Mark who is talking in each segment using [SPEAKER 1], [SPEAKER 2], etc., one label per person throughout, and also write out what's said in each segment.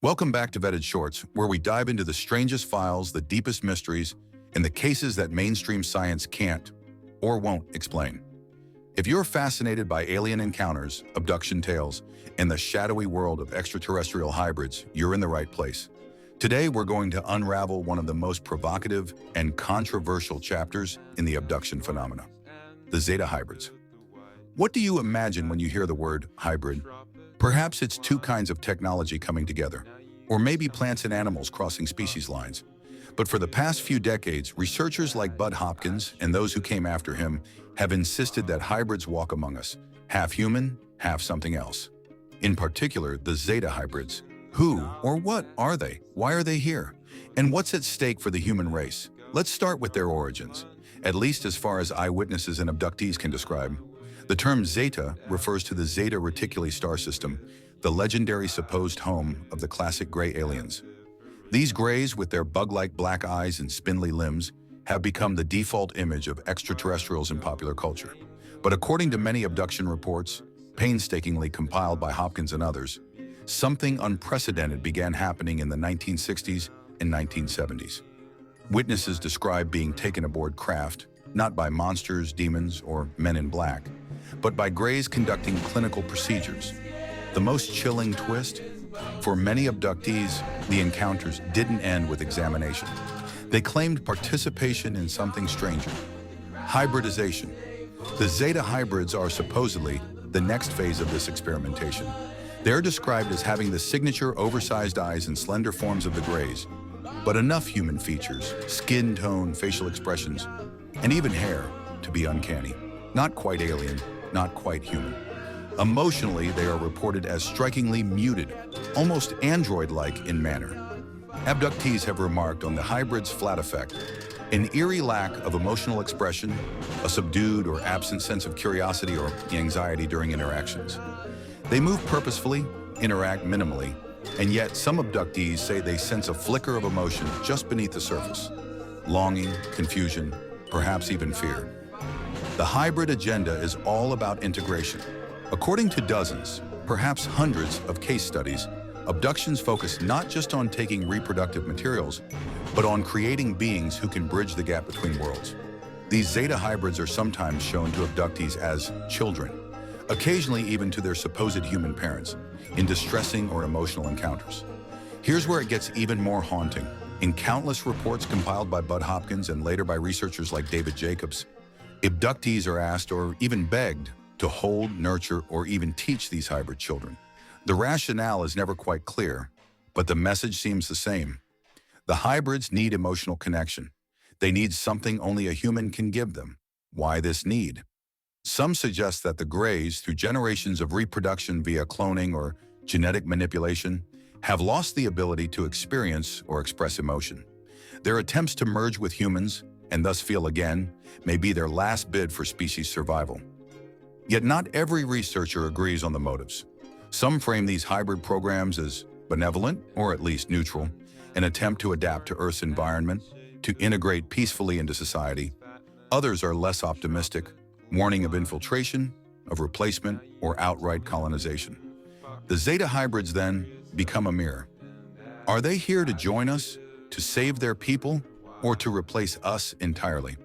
[SPEAKER 1] Welcome back to Vetted Shorts, where we dive into the strangest files, the deepest mysteries, and the cases that mainstream science can't or won't explain. If you're fascinated by alien encounters, abduction tales, and the shadowy world of extraterrestrial hybrids, you're in the right place. Today, we're going to unravel one of the most provocative and controversial chapters in the abduction phenomena, the Zeta Hybrids. What do you imagine when you hear the word hybrid? Perhaps it's two kinds of technology coming together, or maybe plants and animals crossing species lines. But for the past few decades, researchers like Hopkins and those who came after him have insisted that hybrids walk among us, half human, half something else. In particular, the Zeta Hybrids. Who or what are they? Why are they here? And what's at stake for the human race? Let's start with their origins, at least as far as eyewitnesses and abductees can describe. The term Zeta refers to the Zeta Reticuli star system, the legendary supposed home of the classic gray aliens. These grays, with their bug-like black eyes and spindly limbs, have become the default image of extraterrestrials in popular culture. But according to many abduction reports, painstakingly compiled by Hopkins and others, something unprecedented began happening in the 1960s and 1970s. Witnesses describe being taken aboard craft, not by monsters, demons, or men in black, but by grays conducting clinical procedures. The most chilling twist? For many abductees, the encounters didn't end with examination. They claimed participation in something stranger: hybridization. The Zeta Hybrids are supposedly the next phase of this experimentation. They're described as having the signature oversized eyes and slender forms of the grays, but enough human features, skin tone, facial expressions, and even hair to be uncanny. Not quite alien, not quite human. Emotionally, they are reported as strikingly muted, almost android-like in manner. Abductees have remarked on the hybrid's flat effect, an eerie lack of emotional expression, a subdued or absent sense of curiosity or anxiety during interactions. They move purposefully, interact minimally, and yet some abductees say they sense a flicker of emotion just beneath the surface: longing, confusion, perhaps even fear. The hybrid agenda is all about integration. According to dozens, perhaps hundreds of case studies, abductions focus not just on taking reproductive materials, but on creating beings who can bridge the gap between worlds. These Zeta Hybrids are sometimes shown to abductees as children, occasionally even to their supposed human parents, in distressing or emotional encounters. Here's where it gets even more haunting. In countless reports compiled by Hopkins and later by researchers like David Jacobs, abductees are asked or even begged to hold, nurture, or even teach these hybrid children. The rationale is never quite clear, but the message seems the same. The hybrids need emotional connection. They need something only a human can give them. Why this need? Some suggest that the grays, through generations of reproduction via cloning or genetic manipulation, have lost the ability to experience or express emotion. Their attempts to merge with humans, and thus feel again, may be their last bid for species survival. Yet not every researcher agrees on the motives. Some frame these hybrid programs as benevolent, or at least neutral, an attempt to adapt to Earth's environment, to integrate peacefully into society. Others are less optimistic, warning of infiltration, of replacement, or outright colonization. The Zeta Hybrids then become a mirror. Are they here to join us, to save their people, or to replace us entirely?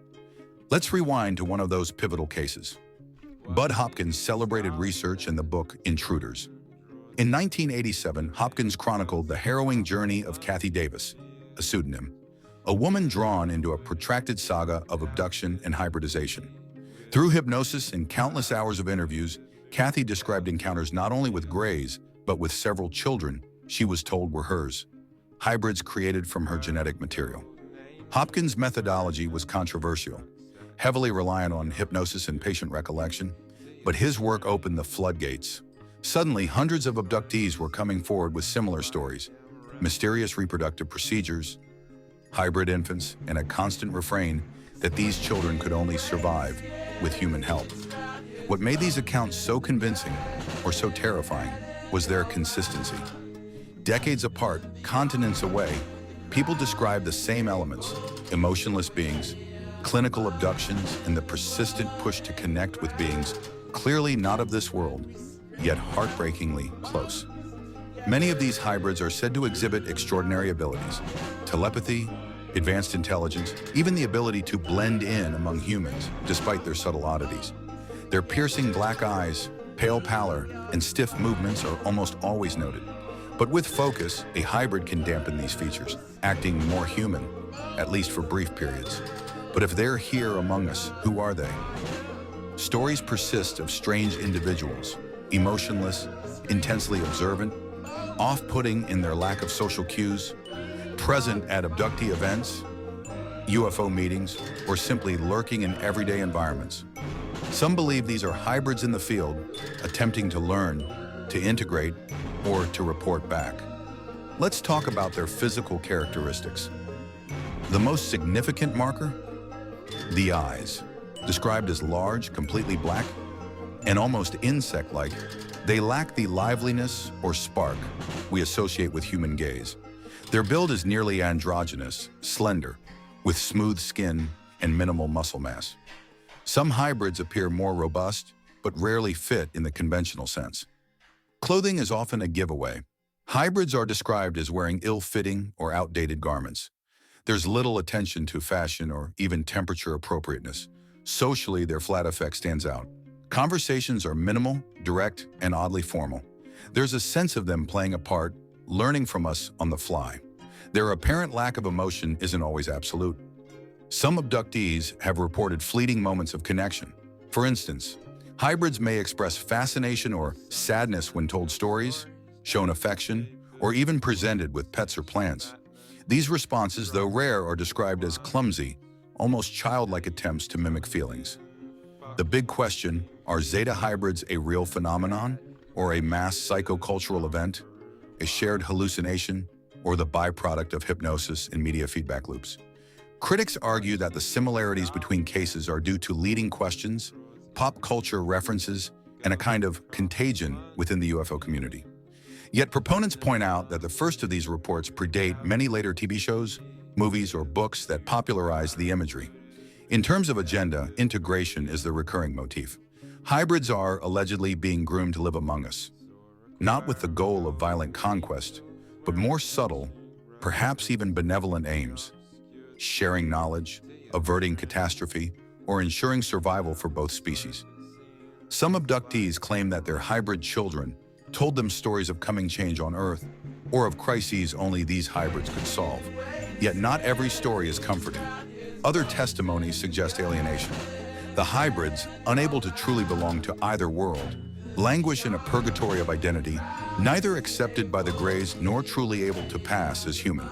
[SPEAKER 1] Let's rewind to one of those pivotal cases. Hopkins' celebrated research in the book Intruders. In 1987, Hopkins chronicled the harrowing journey of Kathy Davis, a pseudonym, a woman drawn into a protracted saga of abduction and hybridization. Through hypnosis and countless hours of interviews, Kathy described encounters not only with grays, but with several children she was told were hers, hybrids created from her genetic material. Hopkins' methodology was controversial, heavily reliant on hypnosis and patient recollection, but his work opened the floodgates. Suddenly, hundreds of abductees were coming forward with similar stories: mysterious reproductive procedures, hybrid infants, and a constant refrain that these children could only survive with human help. What made these accounts so convincing, or so terrifying, was their consistency. Decades apart, continents away, people describe the same elements: emotionless beings, clinical abductions, and the persistent push to connect with beings clearly not of this world, yet heartbreakingly close. Many of these hybrids are said to exhibit extraordinary abilities: telepathy, advanced intelligence, even the ability to blend in among humans despite their subtle oddities. Their piercing black eyes, pale pallor, and stiff movements are almost always noted. But with focus, a hybrid can dampen these features, acting more human, at least for brief periods. But if they're here among us, who are they? Stories persist of strange individuals, emotionless, intensely observant, off-putting in their lack of social cues, present at abductee events, UFO meetings, or simply lurking in everyday environments. Some believe these are hybrids in the field, attempting to learn, to integrate, or to report back. Let's talk about their physical characteristics. The most significant marker? The eyes. Described as large, completely black, and almost insect-like, they lack the liveliness or spark we associate with human gaze. Their build is nearly androgynous, slender, with smooth skin and minimal muscle mass. Some hybrids appear more robust, but rarely fit in the conventional sense. Clothing is often a giveaway. Hybrids are described as wearing ill-fitting or outdated garments. There's little attention to fashion or even temperature appropriateness. Socially, their flat effect stands out. Conversations are minimal, direct, and oddly formal. There's a sense of them playing a part, learning from us on the fly. Their apparent lack of emotion isn't always absolute. Some abductees have reported fleeting moments of connection. For instance, hybrids may express fascination or sadness when told stories, shown affection, or even presented with pets or plants. These responses, though rare, are described as clumsy, almost childlike attempts to mimic feelings. The big question, are Zeta hybrids a real phenomenon, or a mass psychocultural event, a shared hallucination, or the byproduct of hypnosis and media feedback loops? Critics argue that the similarities between cases are due to leading questions, pop culture references, and a kind of contagion within the UFO community. Yet proponents point out that the first of these reports predate many later TV shows, movies, or books that popularized the imagery. In terms of agenda, integration is the recurring motif. Hybrids are allegedly being groomed to live among us, not with the goal of violent conquest, but more subtle, perhaps even benevolent aims: sharing knowledge, averting catastrophe, or ensuring survival for both species. Some abductees claim that their hybrid children told them stories of coming change on Earth, or of crises only these hybrids could solve. Yet not every story is comforting. Other testimonies suggest alienation. The hybrids, unable to truly belong to either world, languish in a purgatory of identity, neither accepted by the Greys nor truly able to pass as human.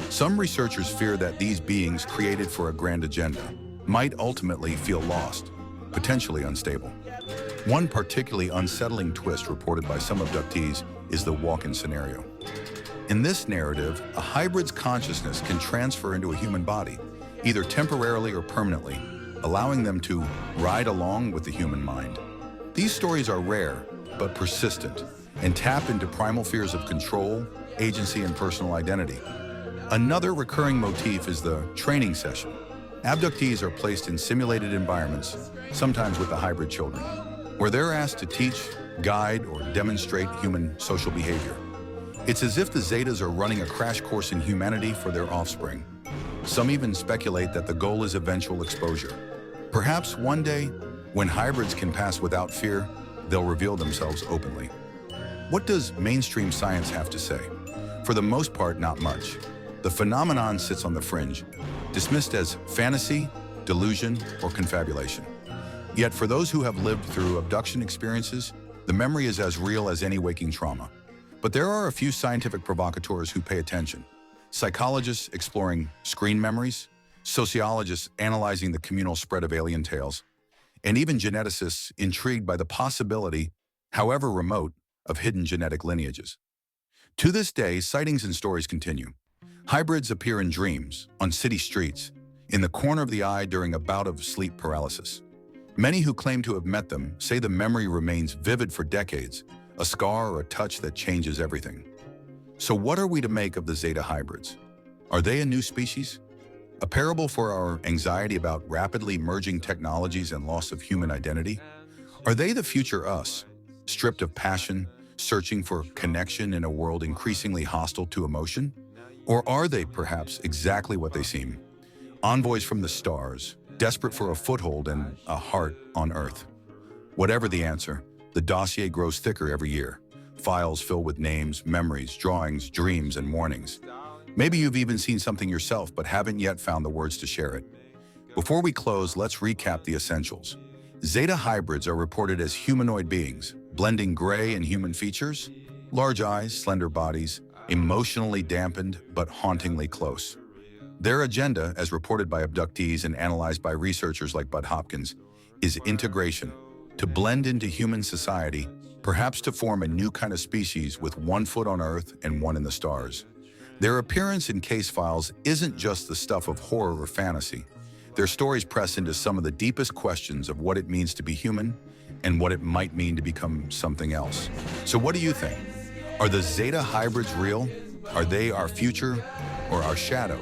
[SPEAKER 1] Some researchers fear that these beings created for a grand agenda might ultimately feel lost, potentially unstable. One particularly unsettling twist reported by some abductees is the walk-in scenario. In this narrative, a hybrid's consciousness can transfer into a human body, either temporarily or permanently, allowing them to ride along with the human mind. These stories are rare, but persistent, and tap into primal fears of control, agency, and personal identity. Another recurring motif is the training session. Abductees are placed in simulated environments, sometimes with the hybrid children, where they're asked to teach, guide, or demonstrate human social behavior. It's as if the Zetas are running a crash course in humanity for their offspring. Some even speculate that the goal is eventual exposure. Perhaps one day, when hybrids can pass without fear, they'll reveal themselves openly. What does mainstream science have to say? For the most part, not much. The phenomenon sits on the fringe, dismissed as fantasy, delusion, or confabulation. Yet for those who have lived through abduction experiences, the memory is as real as any waking trauma. But there are a few scientific provocateurs who pay attention. Psychologists exploring screen memories, sociologists analyzing the communal spread of alien tales, and even geneticists intrigued by the possibility, however remote, of hidden genetic lineages. To this day, sightings and stories continue. Hybrids appear in dreams, on city streets, in the corner of the eye during a bout of sleep paralysis. Many who claim to have met them say the memory remains vivid for decades, a scar or a touch that changes everything. So what are we to make of the Zeta hybrids? Are they a new species? A parable for our anxiety about rapidly merging technologies and loss of human identity? Are they the future us, stripped of passion, searching for connection in a world increasingly hostile to emotion? Or are they perhaps exactly what they seem? Envoys from the stars, desperate for a foothold and a heart on Earth. Whatever the answer, the dossier grows thicker every year. Files filled with names, memories, drawings, dreams, and warnings. Maybe you've even seen something yourself but haven't yet found the words to share it. Before we close, let's recap the essentials. Zeta Hybrids are reported as humanoid beings, blending gray and human features, large eyes, slender bodies, emotionally dampened but hauntingly close. Their agenda, as reported by abductees and analyzed by researchers like Hopkins, is integration, to blend into human society, perhaps to form a new kind of species with one foot on Earth and one in the stars. Their appearance in case files isn't just the stuff of horror or fantasy. Their stories press into some of the deepest questions of what it means to be human and what it might mean to become something else. So what do you think? Are the Zeta Hybrids real? Are they our future or our shadow?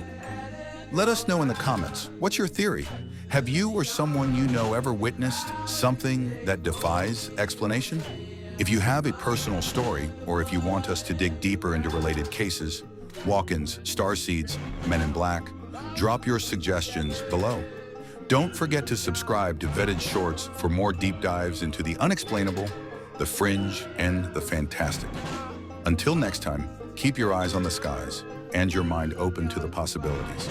[SPEAKER 1] Let us know in the comments. What's your theory? Have you or someone you know ever witnessed something that defies explanation? If you have a personal story, or if you want us to dig deeper into related cases, walk-ins, starseeds, men in black, drop your suggestions below. Don't forget to subscribe to Vetted Shorts for more deep dives into the unexplainable, the fringe, and the fantastic. Until next time, keep your eyes on the skies and your mind open to the possibilities.